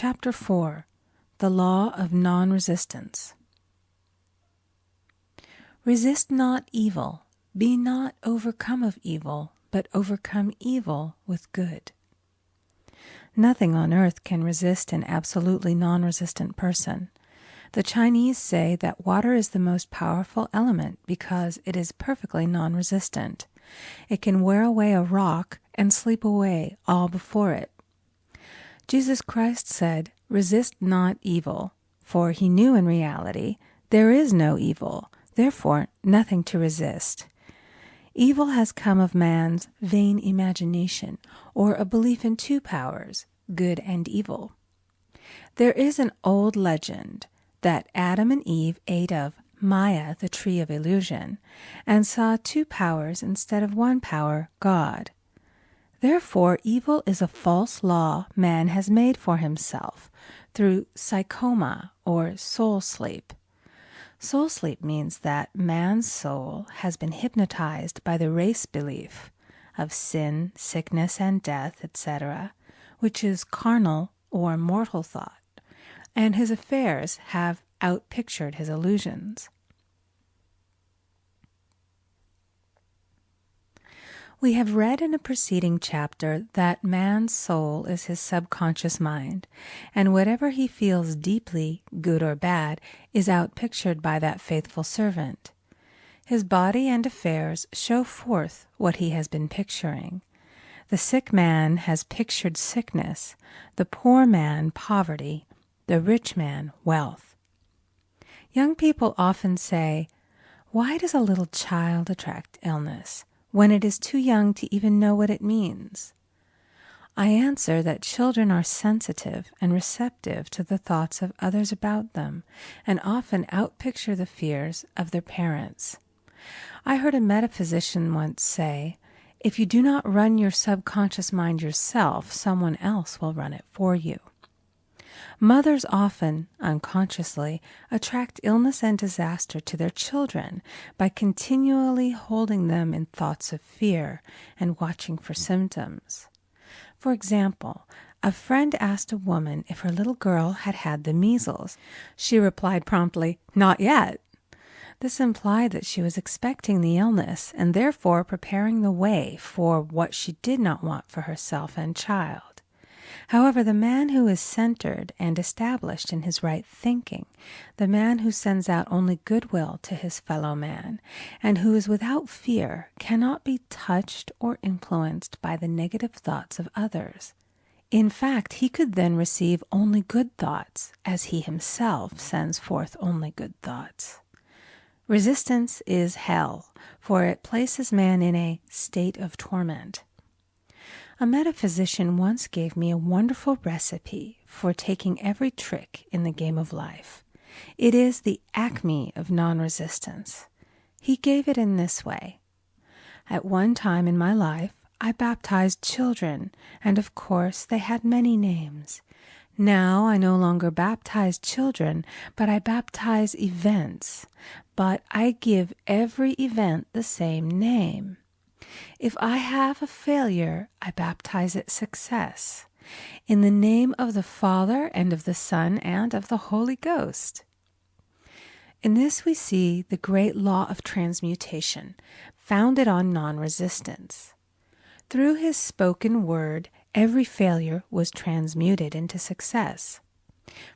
Chapter 4. The Law of Nonresistance. Resist not evil, be not overcome of evil, but overcome evil with good. Nothing on earth can resist an absolutely non-resistant person. The Chinese say that water is the most powerful element because it is perfectly non-resistant. It can wear away a rock and sleep away all before it. Jesus Christ said, "Resist not evil," for he knew in reality there is no evil, therefore nothing to resist. Evil has come of man's vain imagination, or a belief in two powers, good and evil. There is an old legend that Adam and Eve ate of Maya, the tree of illusion, and saw two powers instead of one power, God. Therefore, evil is a false law man has made for himself through psychoma, or soul sleep. Soul sleep means that man's soul has been hypnotized by the race belief of sin, sickness, and death, etc., which is carnal or mortal thought, and his affairs have outpictured his illusions. We have read in a preceding chapter that man's soul is his subconscious mind, and whatever he feels deeply, good or bad, is outpictured by that faithful servant. His body and affairs show forth what he has been picturing. The sick man has pictured sickness, the poor man poverty, the rich man wealth. Young people often say, "Why does a little child attract illness when it is too young to even know what it means?" I answer that children are sensitive and receptive to the thoughts of others about them, and often outpicture the fears of their parents. I heard a metaphysician once say, "If you do not run your subconscious mind yourself, someone else will run it for you." Mothers often, unconsciously, attract illness and disaster to their children by continually holding them in thoughts of fear and watching for symptoms. For example, a friend asked a woman if her little girl had had the measles. She replied promptly, "Not yet." This implied that she was expecting the illness and therefore preparing the way for what she did not want for herself and child. However, the man who is centered and established in his right thinking, the man who sends out only goodwill to his fellow man, and who is without fear, cannot be touched or influenced by the negative thoughts of others. In fact, he could then receive only good thoughts, as he himself sends forth only good thoughts. Resistance is hell, for it places man in a state of torment. A metaphysician once gave me a wonderful recipe for taking every trick in the game of life. It is the acme of non-resistance. He gave it in this way. At one time in my life, I baptized children, and of course they had many names. Now I no longer baptize children, but I baptize events. But I give every event the same name. If I have a failure, I baptize it success, in the name of the Father and of the Son and of the Holy Ghost. In this we see the great law of transmutation, founded on non-resistance. Through his spoken word, every failure was transmuted into success.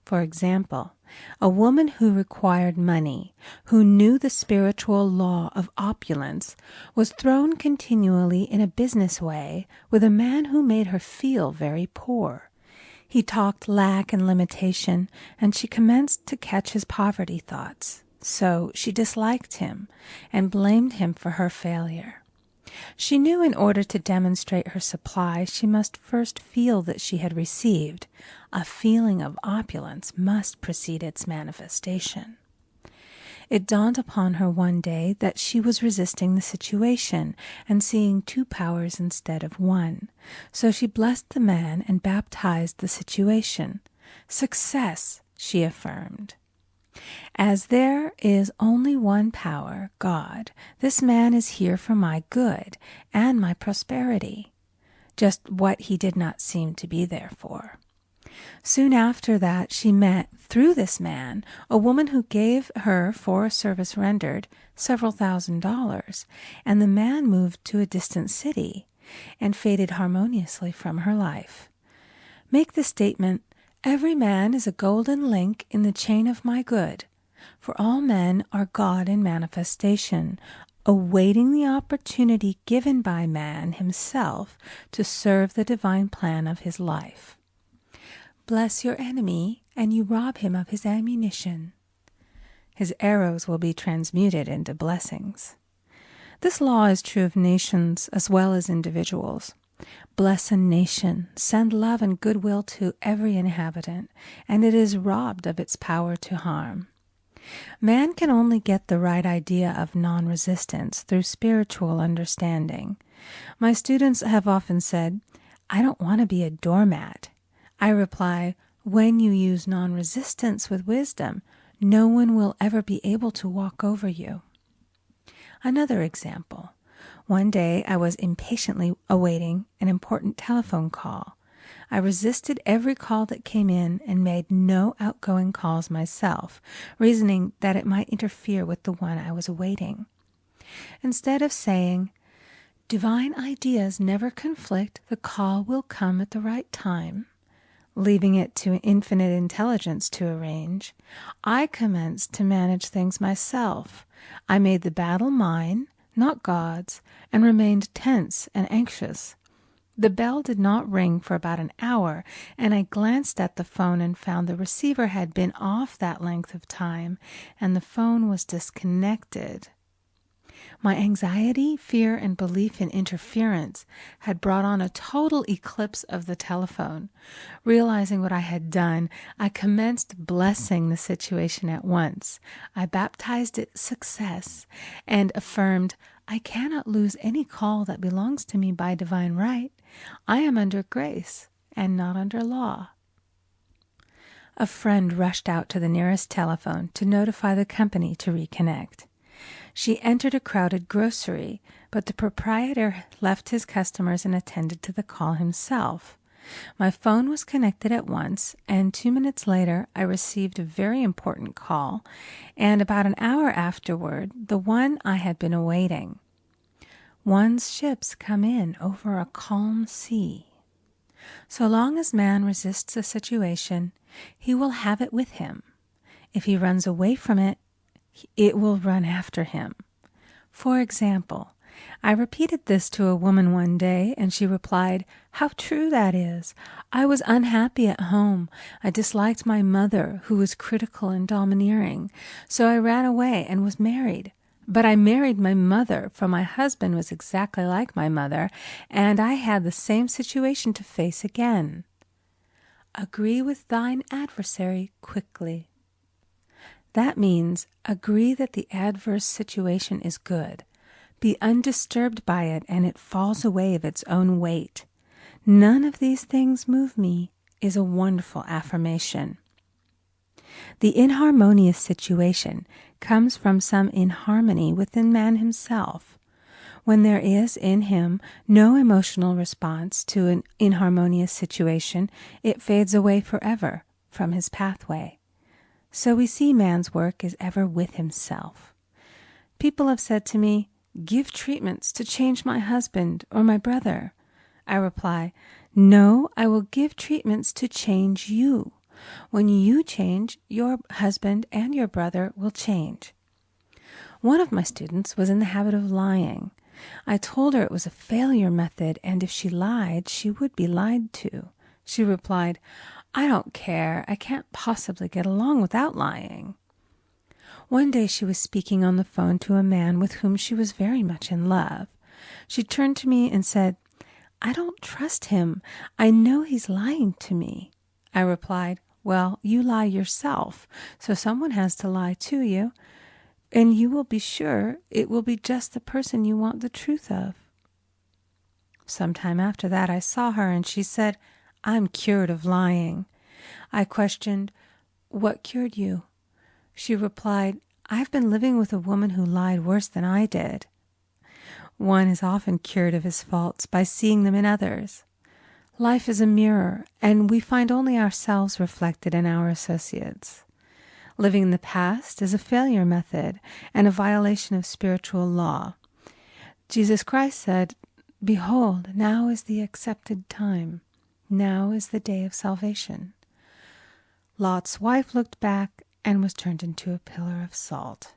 For example, a woman who required money, who knew the spiritual law of opulence, was thrown continually in a business way with a man who made her feel very poor. He talked lack and limitation, and she commenced to catch his poverty thoughts. So she disliked him and blamed him for her failure. She knew in order to demonstrate her supply, she must first feel that she had received. A feeling of opulence must precede its manifestation. It dawned upon her one day that she was resisting the situation and seeing two powers instead of one. So she blessed the man and baptized the situation. "Success," she affirmed. As there is only one power, God, this man is here for my good and my prosperity, just what he did not seem to be there for. Soon after that, she met, through this man, a woman who gave her, for a service rendered, several $1,000s, and the man moved to a distant city and faded harmoniously from her life. Make the statement, "Every man is a golden link in the chain of my good, for all men are God in manifestation, awaiting the opportunity given by man himself to serve the divine plan of his life. Bless your enemy, and you rob him of his ammunition. His arrows will be transmuted into blessings." This law is true of nations as well as individuals. Bless a nation, send love and goodwill to every inhabitant, and it is robbed of its power to harm. Man can only get the right idea of non-resistance through spiritual understanding. My students have often said, "I don't want to be a doormat." I reply, when you use non-resistance with wisdom, no one will ever be able to walk over you. Another example. One day I was impatiently awaiting an important telephone call. I resisted every call that came in and made no outgoing calls myself, reasoning that it might interfere with the one I was awaiting. Instead of saying, "Divine ideas never conflict, the call will come at the right time," leaving it to infinite intelligence to arrange, I commenced to manage things myself. I made the battle mine, not God's, and remained tense and anxious. The bell did not ring for about an hour, and I glanced at the phone and found the receiver had been off that length of time, and the phone was disconnected. My anxiety, fear, and belief in interference had brought on a total eclipse of the telephone. Realizing what I had done, I commenced blessing the situation at once. I baptized it success and affirmed, "I cannot lose any call that belongs to me by divine right. I am under grace and not under law." A friend rushed out to the nearest telephone to notify the company to reconnect. She entered a crowded grocery, but the proprietor left his customers and attended to the call himself. My phone was connected at once, and 2 minutes later I received a very important call, and about an hour afterward, the one I had been awaiting. One's ships come in over a calm sea. So long as man resists a situation, he will have it with him. If he runs away from it, it will run after him. For example, I repeated this to a woman one day, and she replied, "How true that is! I was unhappy at home. I disliked my mother, who was critical and domineering. So I ran away and was married. But I married my mother, for my husband was exactly like my mother, and I had the same situation to face again." Agree with thine adversary quickly. That means agree that the adverse situation is good. Be undisturbed by it, and it falls away of its own weight. "None of these things move me" is a wonderful affirmation. The inharmonious situation comes from some inharmony within man himself. When there is in him no emotional response to an inharmonious situation, it fades away forever from his pathway. So we see man's work is ever with himself. People have said to me, "Give treatments to change my husband or my brother." I reply, "No, I will give treatments to change you. When you change, your husband and your brother will change." One of my students was in the habit of lying. I told her it was a failure method, and if she lied, she would be lied to. She replied, "I don't care. I can't possibly get along without lying." One day she was speaking on the phone to a man with whom she was very much in love. She turned to me and said, "I don't trust him. I know he's lying to me." I replied, "Well, you lie yourself, so someone has to lie to you, and you will be sure it will be just the person you want the truth of." Sometime after that I saw her, and she said, "I'm cured of lying." I questioned, "What cured you?" She replied, "I've been living with a woman who lied worse than I did." One is often cured of his faults by seeing them in others. Life is a mirror, and we find only ourselves reflected in our associates. Living in the past is a failure method and a violation of spiritual law. Jesus Christ said, "Behold, now is the accepted time. Now is the day of salvation." Lot's wife looked back and was turned into a pillar of salt.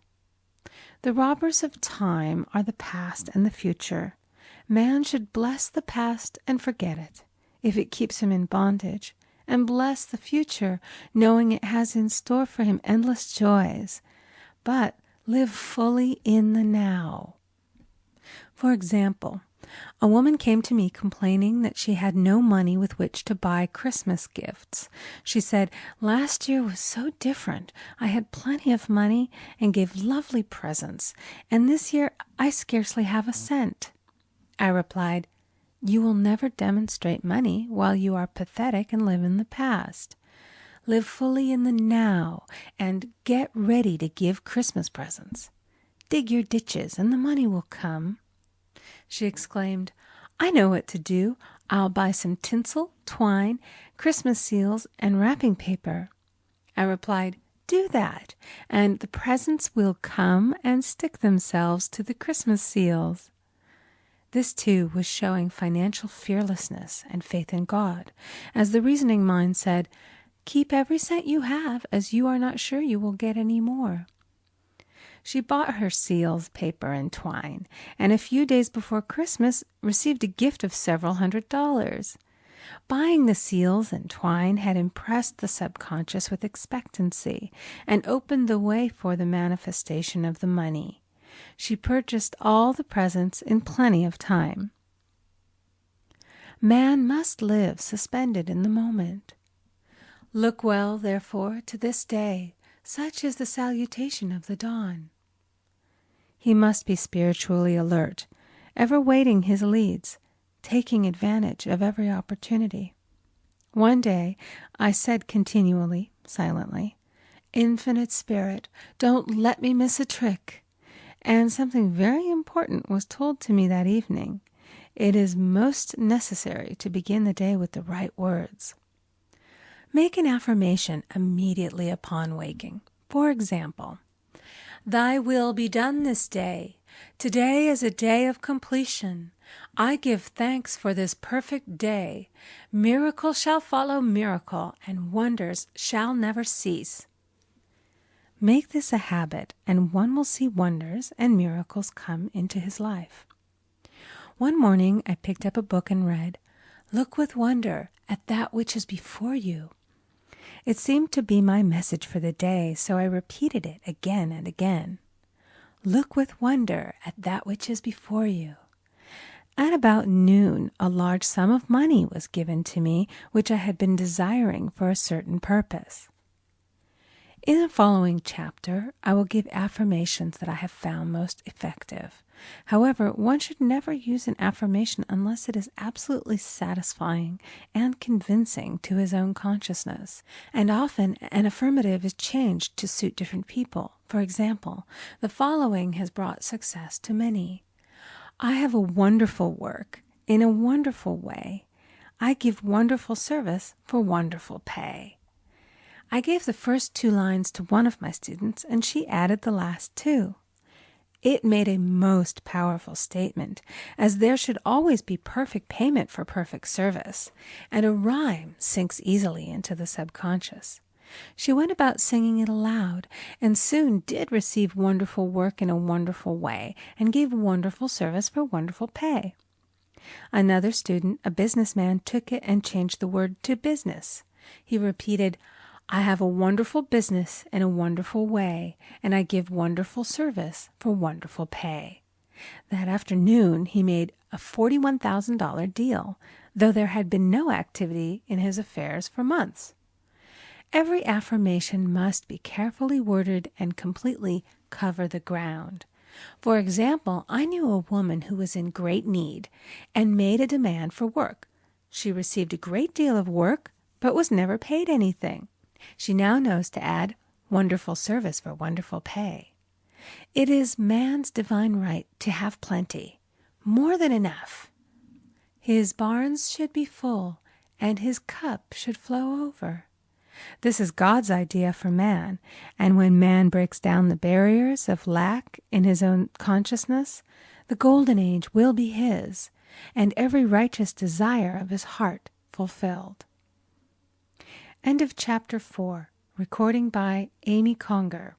The robbers of time are the past and the future. Man should bless the past and forget it, if it keeps him in bondage, and bless the future, knowing it has in store for him endless joys, but live fully in the now. For example, a woman came to me complaining that she had no money with which to buy Christmas gifts. She said, "Last year was so different. I had plenty of money and gave lovely presents, and this year I scarcely have a cent." I replied, "You will never demonstrate money while you are pathetic and live in the past. Live fully in the now and get ready to give Christmas presents. Dig your ditches and the money will come." She exclaimed, "I know what to do. I'll buy some tinsel, twine, Christmas seals, and wrapping paper." I replied, "Do that, and the presents will come and stick themselves to the Christmas seals." This, too, was showing financial fearlessness and faith in God, as the reasoning mind said, "Keep every cent you have, as you are not sure you will get any more." She bought her seals, paper, and twine, and a few days before Christmas received a gift of several $100s. Buying the seals and twine had impressed the subconscious with expectancy and opened the way for the manifestation of the money. She purchased all the presents in plenty of time. Man must live suspended in the moment. Look well, therefore, to this day. Such is the salutation of the dawn. He must be spiritually alert, ever waiting his leads, taking advantage of every opportunity. One day I said continually, silently, "Infinite Spirit, don't let me miss a trick." And something very important was told to me that evening. It is most necessary to begin the day with the right words. Make an affirmation immediately upon waking. For example, "Thy will be done this day. Today is a day of completion. I give thanks for this perfect day. Miracle shall follow miracle, and wonders shall never cease." Make this a habit, and one will see wonders and miracles come into his life. One morning I picked up a book and read, "Look with wonder at that which is before you." It seemed to be my message for the day, so I repeated it again and again. Look with wonder at that which is before you. At about noon, a large sum of money was given to me, which I had been desiring for a certain purpose. In the following chapter, I will give affirmations that I have found most effective. However, one should never use an affirmation unless it is absolutely satisfying and convincing to his own consciousness. And often an affirmative is changed to suit different people. For example, the following has brought success to many. "I have a wonderful work in a wonderful way. I give wonderful service for wonderful pay." I gave the first 2 lines to one of my students, and she added the last 2. It made a most powerful statement, as there should always be perfect payment for perfect service, and a rhyme sinks easily into the subconscious. She went about singing it aloud, and soon did receive wonderful work in a wonderful way, and gave wonderful service for wonderful pay. Another student, a businessman, took it and changed the word to business. He repeated, "I have a wonderful business in a wonderful way, and I give wonderful service for wonderful pay." That afternoon he made a $41,000 deal, though there had been no activity in his affairs for months. Every affirmation must be carefully worded and completely cover the ground. For example, I knew a woman who was in great need and made a demand for work. She received a great deal of work, but was never paid anything. She now knows to add wonderful service for wonderful pay. It is man's divine right to have plenty, more than enough. His barns should be full, and his cup should flow over. This is God's idea for man, and when man breaks down the barriers of lack in his own consciousness, the golden age will be his, and every righteous desire of his heart fulfilled. End of chapter 4. Recording by Amy Conger.